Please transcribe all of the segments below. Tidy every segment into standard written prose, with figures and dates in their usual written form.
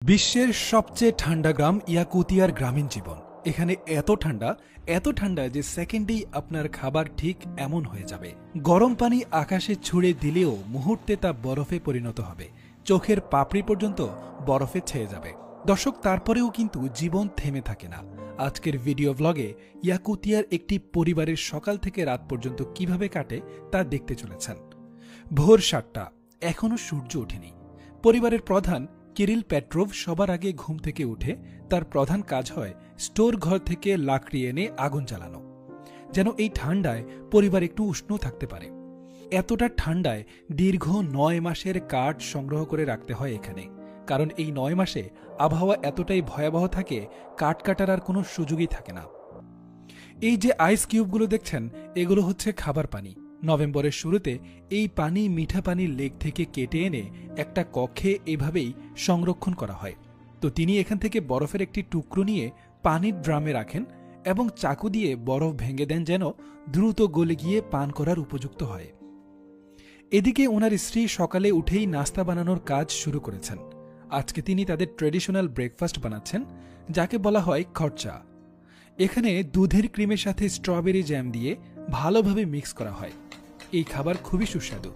বিশ্বের সবচেয়ে ঠান্ডা গ্রাম ইয়াকুতিয়ার গ্রামীণ জীবন। এখানে এত ঠান্ডা যে সেকেন্ডেই আপনার খাবার ঠিক এমন হয়ে যাবে। গরম পানি আকাশে ছুঁড়ে দিলেও মুহূর্তে তা বরফে পরিণত হবে, চোখের পাপড়ি পর্যন্ত বরফে ছেয়ে যাবে। দর্শক, তারপরেও কিন্তু জীবন থেমে থাকে না। আজকের ভিডিও ব্লগে ইয়াকুতিয়ার একটি পরিবারের সকাল থেকে রাত পর্যন্ত কিভাবে কাটে তা দেখতে চলেছেন। ভোর 7টা, এখনও সূর্য ওঠেনি। পরিবারের প্রধান কিরিল পেট্রোভ সবার আগে ঘুম থেকে উঠে তার প্রধান কাজ হয় স্টোর ঘর থেকে লাকড়ি এনে আগুন জ্বালানো, যেন এই ঠান্ডায় পরিবার একটু উষ্ণ থাকতে পারে। এতটা ঠান্ডায় দীর্ঘ 9 মাসের কাঠ সংগ্রহ করে রাখতে হয় এখানে, কারণ এই 9 মাসে আবহাওয়া এতটাই ভয়াবহ থাকে, কাঠ কাটার আর কোনো সুযোগই থাকে না। এই যে আইস কিউবগুলো দেখছেন, এগুলো হচ্ছে খাবার পানি। নভেম্বরের শুরুতে এই পানি মিঠা পানির লেক থেকে কেটে এনে একটা কক্ষে এভাবেই সংরক্ষণ করা হয়। তো তিনি এখান থেকে বরফের একটি টুকরো নিয়ে পানির ড্রামে রাখেন এবং চাকু দিয়ে বরফ ভেঙে দেন, যেন দ্রুত গলে গিয়ে পান করার উপযুক্ত হয়। এদিকে ওনার স্ত্রী সকালে উঠেই নাস্তা বানানোর কাজ শুরু করেছেন। আজকে তিনি তাদের ট্রেডিশনাল ব্রেকফাস্ট বানাচ্ছেন, যাকে বলা হয় খরচা। এখানে দুধের ক্রিমের সাথে স্ট্রবেরি জ্যাম দিয়ে ভালোভাবে মিক্স করা হয়। এই খাবার খুবই সুস্বাদু।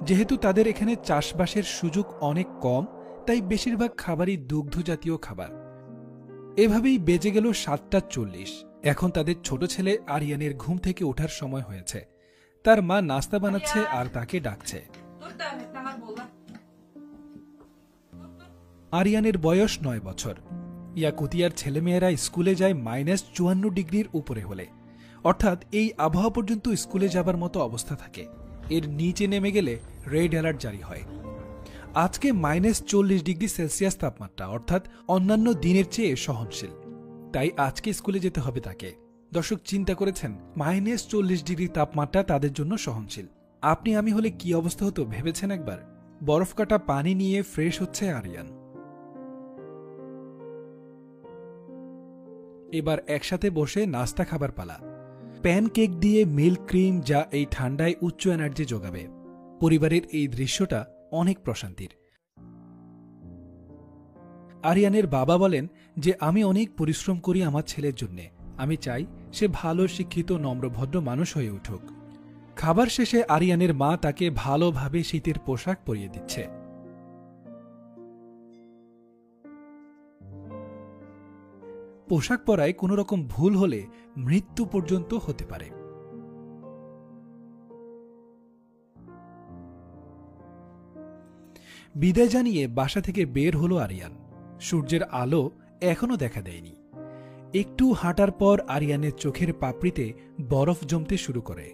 যেহেতু তাদের এখানে চাষবাসের সুযোগ অনেক কম, তাই বেশিরভাগ খাবারই দুগ্ধ জাতীয় খাবার। এভাবেই বেজে গেল 7:40। এখন তাদের ছোট ছেলে আরিয়ানের ঘুম থেকে ওঠার সময় হয়েছে। তার মা নাস্তা বানাচ্ছে আর তাকে ডাকছে। আরিয়ানের বয়স 9 বছর। ইয়াকুতিয়ার ছেলেমেয়েরা স্কুলে যায় -54 ডিগ্রির উপরে হলে, অর্থাৎ এই আবহাওয়া পর্যন্ত স্কুলে যাবার মতো অবস্থা থাকে। এর নিচে নেমে গেলে রেড অ্যালার্ট জারি হয়। আজকে -40 ডিগ্রি সেলসিয়াস তাপমাত্রা, অর্থাৎ অন্যান্য দিনের চেয়ে সহনশীল। তাই আজকে স্কুলে যেতে হবে তাকে। দর্শক, চিন্তা করেছেন -40 ডিগ্রি তাপমাত্রা তাদের জন্য সহনশীল? আপনি আমি হলে কি অবস্থা হতো ভেবেছেন একবার? বরফ কাটা পানি নিয়ে ফ্রেশ হচ্ছে আরিয়ান। এবার একসাথে বসে নাস্তা খাবার পালা। প্যানকেক দিয়ে মিল্ক ক্রিম, যা এই ঠান্ডায় উচ্চ এনার্জি যোগাবে। পরিবারের এই দৃশ্যটা অনেক প্রশান্তির। আরিয়ানের বাবা বলেন যে, আমি অনেক পরিশ্রম করি আমার ছেলের জন্য। আমি চাই সে ভালো শিক্ষিত নম্রভদ্র মানুষ হয়ে উঠুক। খাবার শেষে আরিয়ানের মা তাকে ভালোভাবে শীতের পোশাক পরিয়ে দিচ্ছে। পোশাক পরায় কোনো রকম ভুল হলে মৃত্যু পর্যন্ত হতে পারে। বিদায় জানিয়ে বাসা থেকে বের হলো আরিয়ান। সূর্যের আলো এখনো দেখা দেয়নি। একটু হাঁটার পর আরিয়ানের চোখের পাপড়িতে বরফ জমতে শুরু করে।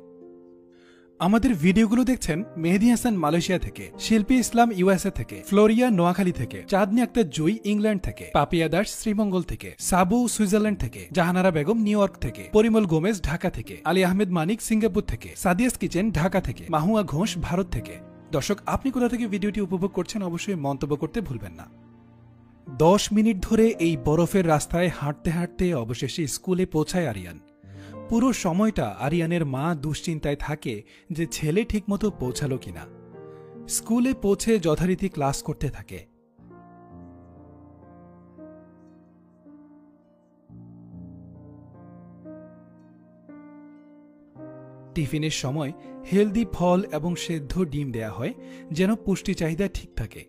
আমাদের ভিডিওগুলো দেখছেন মেহেদি হাসান মালয়েশিয়া থেকে, শিল্পী ইসলাম ইউএসএ থেকে, ফ্লোরিয়া নোয়াখালী থেকে, চাঁদনি আক্তার জুই ইংল্যান্ড থেকে, পাপিয়া দাস শ্রীমঙ্গল থেকে, সাবু সুইজারল্যান্ড থেকে, জাহানারা বেগম নিউ ইয়র্ক থেকে, পরিমল গোমেজ ঢাকা থেকে, আলী আহমেদ মানিক সিঙ্গাপুর থেকে, সাদিয়াস কিচেন ঢাকা থেকে, মাহুয়া ঘোষ ভারত থেকে। দর্শক, আপনি কোথা থেকে ভিডিওটি উপভোগ করছেন অবশ্যই মন্তব্য করতে ভুলবেন না। 10 মিনিট ধরে এই বরফের রাস্তায় হাঁটতে হাঁটতে অবশেষে স্কুলে পৌঁছায় আরিয়ান। পুরো সময়টা আরিয়ানের মা দুশ্চিন্তায় থাকে যে ছেলে ঠিকমতো পৌঁছালো কিনা। স্কুলে পৌঁছে যথারীতি ক্লাস করতে থাকে। টিফিনের সময় হেলদি ফল এবং সেদ্ধ ডিম দেয়া হয়, যেন পুষ্টি চাহিদা ঠিক থাকে।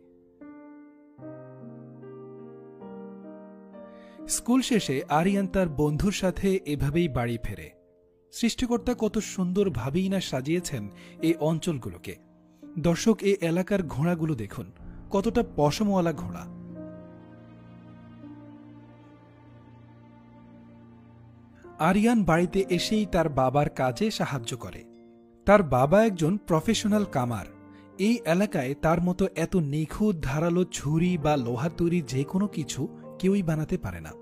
স্কুল শেষে আরিয়ান তার বন্ধুর সাথে এভাবেই বাড়ি ফেরে। সৃষ্টিকর্তা কত সুন্দরভাবেই না সাজিয়েছেন এই অঞ্চলগুলোকে। দর্শক, এই এলাকার ঘোড়াগুলো দেখুন, কতটা পশমওয়ালা ঘোড়া। আরিয়ান বাড়িতে এসেই তার বাবার কাজে সাহায্য করে। তার বাবা একজন প্রফেশনাল কামার। এই এলাকায় তার মতো এত নিখুঁত ধারালো ছুরি বা লোহার তৈরি যে কোনো কিছু কেউই বানাতে পারে না।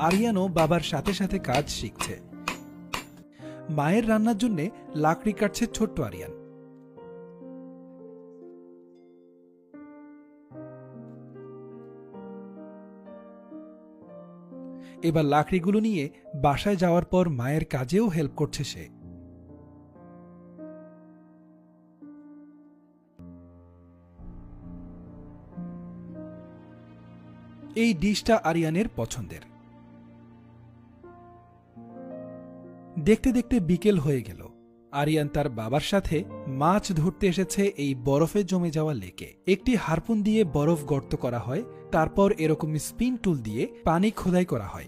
আরিয়ানও বাবার সাথে সাথে কাজ শিখছে। মায়ের রান্নার জন্য লাকড়ি কাটছে ছোট্ট আরিয়ান। এবার লাকড়িগুলো নিয়ে বাসায় যাওয়ার পর মায়ের কাজেও হেল্প করছে সে। এই ডিশটা আরিয়ানের পছন্দের। দেখতে দেখতে বিকেল হয়ে গেল। আরিয়ান তার বাবার সাথে মাছ ধরতে এসেছে এই বরফে জমে যাওয়া লেকে। একটি হারপুন দিয়ে বরফ গর্ত করা হয়, তারপর এরকম স্পিন টুল দিয়ে পানি খোদাই করা হয়।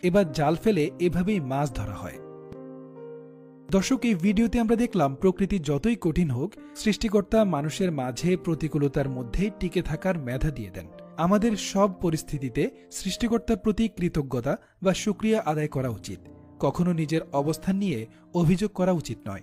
এবার জাল ফেলে এভাবেই মাছ ধরা হয়। দর্শক, এই ভিডিওতে আমরা দেখলাম প্রকৃতি যতই কঠিন হোক, সৃষ্টিকর্তা মানুষের মাঝে প্রতিকূলতার মধ্যে টিকে থাকার মেধা দিয়ে দেন। আমাদের সব পরিস্থিতিতে সৃষ্টিকর্তার প্রতি কৃতজ্ঞতা বা শুকরিয়া আদায় করা উচিত। কখনো নিজের অবস্থান নিয়ে অভিযোগ করা উচিত নয়।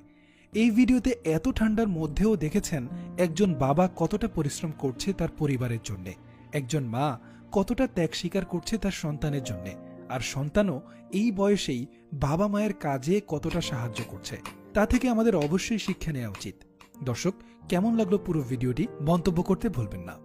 এই ভিডিওতে এত ঠান্ডার মধ্যেও দেখেছেন একজন বাবা কতটা পরিশ্রম করছে তার পরিবারের জন্য, একজন মা কতটা ত্যাগ স্বীকার করছে তার সন্তানের জন্য, আর সন্তানও এই বয়সেই বাবা মায়ের কাজে কতটা সাহায্য করছে। তা থেকে আমাদের অবশ্যই শিক্ষা নেওয়া উচিত। দর্শক, কেমন লাগলো পুরো ভিডিওটি মন্তব্য করতে ভুলবেন না।